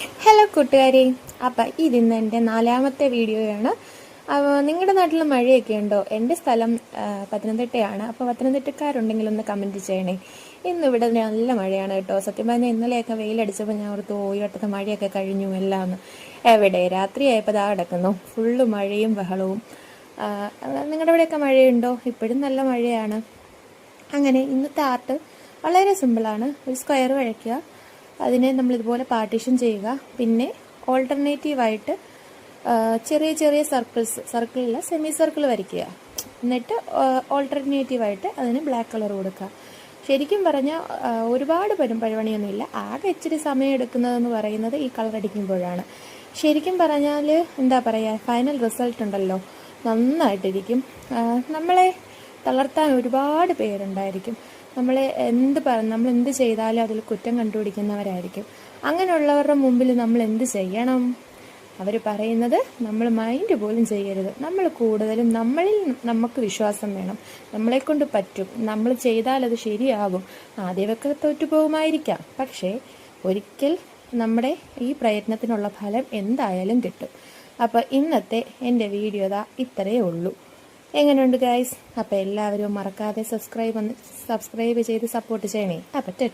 Hello കൂട്ടുകാരെ, അപ്പം ഇതിന്ന് എൻ്റെ 4ാമത്തെ വീഡിയോയാണ്. നിങ്ങളുടെ നാട്ടിൽ മഴയൊക്കെ ഉണ്ടോ? എൻ്റെ സ്ഥലം പത്തനംതിട്ടയാണ്. അപ്പോൾ പത്തനംതിട്ടക്കാരുണ്ടെങ്കിൽ ഒന്ന് കമൻറ്റ് ചെയ്യണേ. ഇന്നിവിടെ നല്ല മഴയാണ് കേട്ടോ. സത്യം പറഞ്ഞാൽ ഇന്നലെയൊക്കെ വെയിലടിച്ചപ്പോൾ ഞാൻ ഓർത്തു ഈ വട്ടത്തെ മഴയൊക്കെ കഴിഞ്ഞു എല്ലാം ഒന്ന്. എവിടെ രാത്രിയായപ്പോൾ ഇതാ കിടക്കുന്നു, ഫുള്ള് മഴയും ബഹളവും. നിങ്ങളുടെ ഇവിടെയൊക്കെ മഴയുണ്ടോ? ഇപ്പോഴും നല്ല മഴയാണ്. അങ്ങനെ ഇന്നത്തെ ആർട്ട് വളരെ സിമ്പിളാണ്. ഒരു സ്ക്വയർ വരയ്ക്കുക, അതിനെ നമ്മളിതുപോലെ പാർട്ടീഷൻ ചെയ്യുക. പിന്നെ ഓൾട്ടർനേറ്റീവായിട്ട് ചെറിയ ചെറിയ സർക്കിളിൽ സെമി സർക്കിൾ വരയ്ക്കുക. എന്നിട്ട് ഓൾട്ടർനേറ്റീവായിട്ട് അതിന് ബ്ലാക്ക് കളർ കൊടുക്കുക. ശരിക്കും പറഞ്ഞാൽ ഒരുപാട് പരിപണിയൊന്നുമില്ല. ആകെ ഇച്ചിരി സമയം എടുക്കുന്നതെന്ന് പറയുന്നത് ഈ കളർ അടിക്കുമ്പോഴാണ്. ശരിക്കും പറഞ്ഞാൽ എന്താ പറയുക, ഫൈനൽ റിസൾട്ട് ഉണ്ടല്ലോ, നന്നായിട്ടിരിക്കും. നമ്മളെ തളർത്താൻ ഒരുപാട് പേരുണ്ടായിരിക്കും. നമ്മൾ എന്ത് ചെയ്താലും അതിൽ കുറ്റം കണ്ടുപിടിക്കുന്നവരായിരിക്കും. അങ്ങനെയുള്ളവരുടെ മുമ്പിൽ നമ്മൾ എന്ത് ചെയ്യണം? അവർ പറയുന്നത് നമ്മൾ മൈൻഡ് പോലും ചെയ്യരുത്. നമ്മൾ കൂടുതലും നമ്മളിൽ നമുക്ക് വിശ്വാസം വേണം. നമ്മളെക്കൊണ്ട് പറ്റും, നമ്മൾ ചെയ്താൽ അത് ശരിയാകും. ആദ്യമൊക്കെ തോറ്റുപോകുമായിരിക്കാം, പക്ഷേ ഒരിക്കൽ നമ്മുടെ ഈ പ്രയത്നത്തിനുള്ള ഫലം എന്തായാലും കിട്ടും. അപ്പോൾ ഇന്നത്തെ എൻ്റെ വീഡിയോ ഇത്രയേ ഉള്ളൂ. എങ്ങനെയുണ്ട് ഗൈസ്? അപ്പോൾ എല്ലാവരും മറക്കാതെ സബ്സ്ക്രൈബ് ചെയ്ത് സപ്പോർട്ട് ചെയ്യണേ. അപ്പം